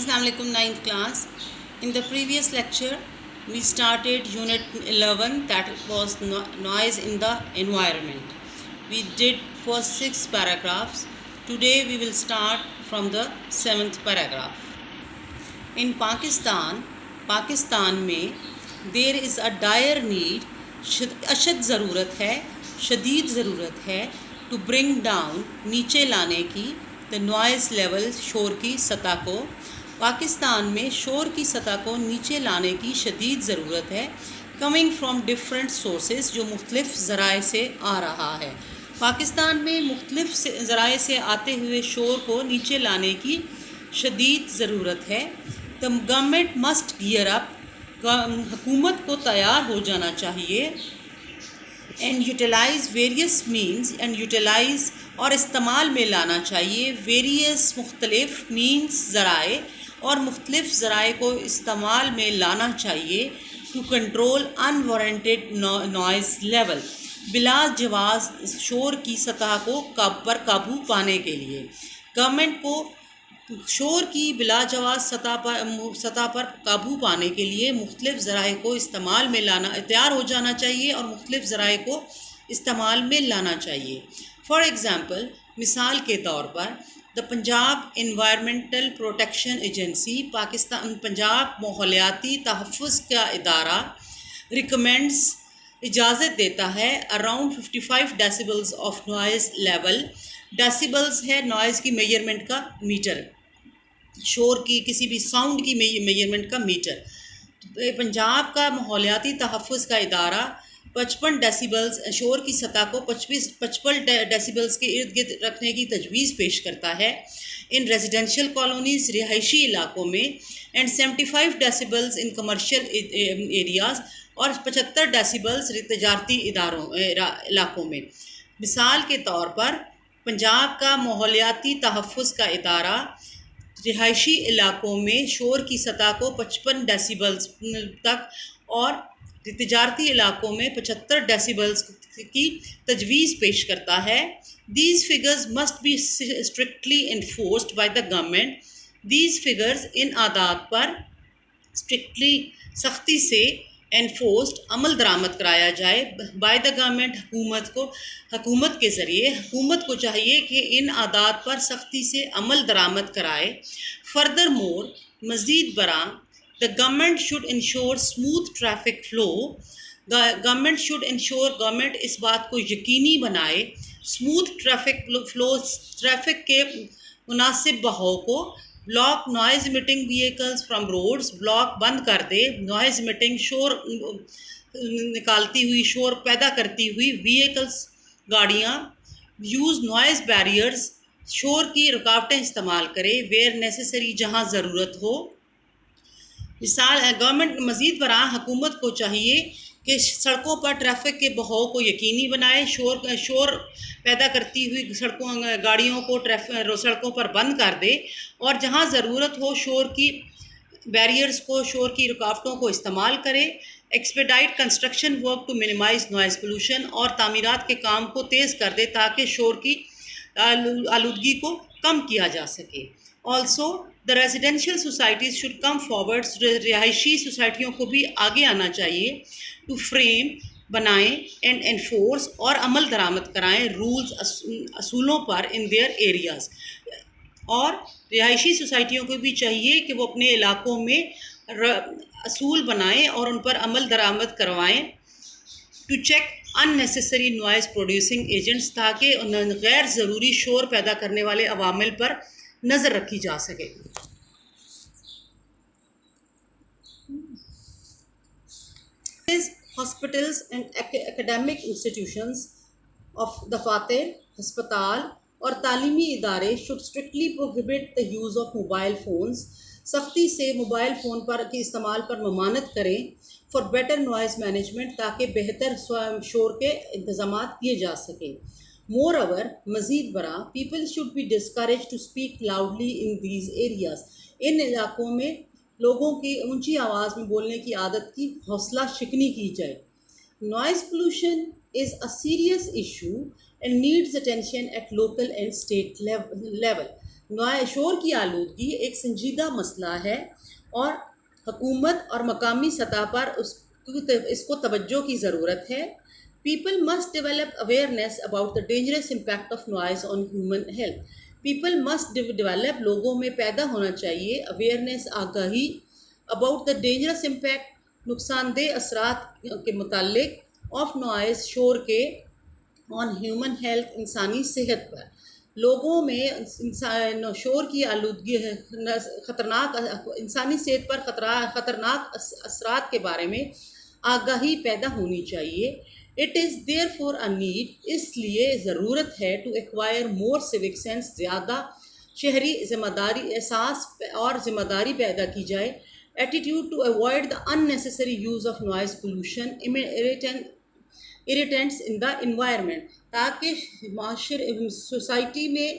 Assalamu alaikum, 9th class. In the previous lecture, we started unit 11, that was noise in the environment. We did first 6 paragraphs. Today we will start from the 7th paragraph. In Pakistan में there is a dire need, अशद ज़रूरत है, शदीद ज़रूरत है to bring down, नीचे लाने की the noise level, शोर की सतह को. पाकिस्तान में शोर की सतह को नीचे लाने की शदीद ज़रूरत है, कमिंग फ्रॉम डिफरेंट सोर्सेज, जो मुख्तलिफ़ ज़राए से आ रहा है. पाकिस्तान में मुख्तलिफ़ ज़राए से आते हुए शोर को नीचे लाने की शदीद ज़रूरत है. The government must gear up, हुकूमत को तैयार हो जाना चाहिए. And utilise various means, and utilise और इस्तेमाल में लाना चाहिए वेरियस मुख्तलिफ़ मीन्स ज़राए, और मुख्तलिफ़ ज़राए को इस्तेमाल में लाना चाहिए to control unwarranted noise level, बिला जवाज़ शोर की सतह को काबू पाने के लिए. गवर्नमेंट को शोर की बिला जवाज़ सतह पर काबू पाने के लिए मुख्तलिफ़ ज़राए को इस्तेमाल में लाना तैयार हो जाना चाहिए और मुख्तलिफ़ ज़राए को इस्तेमाल में लाना चाहिए. फॉर एग्ज़ाम्पल, मिसाल के तौर पर the Punjab environmental protection agency, Pakistan Punjab माहौलियाती तहफ़्फ़ुज़ का इदारा रिकमेंड्स, इजाज़त देता है around 55 decibels of noise level. Decibels है नॉइज़ की मेजरमेंट का मीटर, शोर की किसी भी साउंड की मेजरमेंट का मीटर. पंजाब का माहौलियाती तहफ़्फ़ुज़ का इदारा 55 डेसिबल्स शोर की सतह को 55 डेसिबल्स के इर्द गिर्द रखने की तजवीज़ पेश करता है इन रेजिडेंशियल कॉलोनीज़, रिहायशी इलाकों में, and 75 decibels in commercial areas, और 75 डेसिबल्स तजारती इलाकों में. मिसाल के तौर पर पंजाब का माहौलियाती तहफ़्फ़ुज़ का इदारा रिहायशी इलाकों में शोर की सतह को 55 डेसिबल्स तक और तिजारती इलाकों में 75 डेसिबल्स की तजवीज़ पेश करता है. These figures must be strictly enforced by the government. These figures in आदात पर स्ट्रिक्टली सख्ती से एनफोर्स्ड अमल दरामद कराया जाए बाय द गवर्नमेंट, हुकूमत के ज़रिए. हुकूमत को चाहिए कि इन आदात पर सख्ती से अमल दरामद कराए. फर्दर मोर, मज़ीद बरा, the government should ensure smooth traffic flow. Government इस बात को यकीनी बनाए स्मूथ ट्रैफिक फ्लो, ट्रैफिक के मुनासिब बहाव को. Block noise emitting vehicles from roads, block बंद कर दे नॉइज़ इमिटिंग शोर निकालती हुई, शोर पैदा करती हुई व्हीकल्स, गाड़ियाँ. यूज़ नॉइज़ बैरियर्स, शोर की रुकावटें इस्तेमाल करे वेयर नेसेसरी, जहाँ ज़रूरत हो. मिसाल, गवर्नमेंट मज़ीद बराह हुकूमत को चाहिए कि सड़कों पर ट्रैफिक के बहाव को यकीनी बनाए, शोर पैदा करती हुई गाड़ियों को सड़कों पर बंद कर दे, और जहां ज़रूरत हो शोर की बैरियर्स को, शोर की रुकावटों को इस्तेमाल करे. Expedite construction work to minimise noise pollution, और तामीरात के काम को तेज़ कर दे ताकि शोर की आलूदगी को कम किया जा सके. Also the residential societies should come forward, रिहायशी सोसाइटियों को भी आगे आना चाहिए टू फ्रेम, बनाएं, एंड एनफोर्स, और अमल दरामद कराएं रूल्स, असूलों पर इन देयर एरियाज़. और रिहायशी सोसाइटियों को भी चाहिए कि वो अपने इलाकों में असूल बनाएं और उन पर अमल दरामद करवाएं. To check unnecessary noise producing agents, ताकि गैर ज़रूरी शोर पैदा करने वाले अवामिल पर नज़र रखी जा सके. Hospitals and academic institutions of दफातर, हस्पताल और तालीमी इदारे should strictly prohibit the use of mobile phones, सख्ती से मोबाइल फ़ोन पर के इस्तेमाल पर ममानत करें. फॉर बेटर नॉइज़ मैनेजमेंट, ताकि बेहतर शोर के इंतज़ाम किए जा सकें. Moreover, मज़ीद बरा, people should be discouraged to speak loudly in these areas. इन इलाकों में लोगों की ऊंची आवाज़ में बोलने की आदत की हौसला शिकनी की जाए. Noise pollution is a serious issue and needs attention at local and state level. شور کی آلودگی ایک سنجیدہ مسئلہ ہے اور حکومت اور مقامی سطح پر اس کو توجہ کی ضرورت ہے. People must develop awareness about the dangerous impact of noise on human health. People must develop, لوگوں میں پیدا ہونا چاہیے awareness, آگاہی about the dangerous impact, نقصان دہ اثرات کے متعلق of noise, شور کے on human health, انسانی صحت پر. لوگوں میں شور کی آلودگی خطرناک انسانی صحت پر خطرناک اثرات کے بارے میں آگاہی پیدا ہونی چاہیے. It is therefore a need, اس لیے ضرورت ہے to acquire more civic sense, زیادہ شہری ذمہ داری احساس اور ذمہ داری پیدا کی جائے. Attitude to avoid the unnecessary use of noise pollution irritants in the environment، تاکہ سوسائٹی میں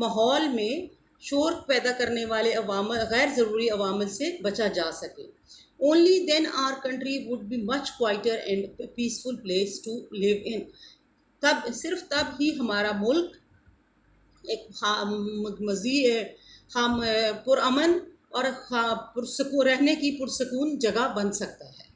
ماحول میں شور پیدا کرنے والے غیر ضروری عوامل سے بچا جا سکے. Only then our country would be much quieter and peaceful place to live in. صرف تب ہی ہمارا ملک ایک مزید پرامن اور رہنے کی پرسکون جگہ بن سکتا ہے.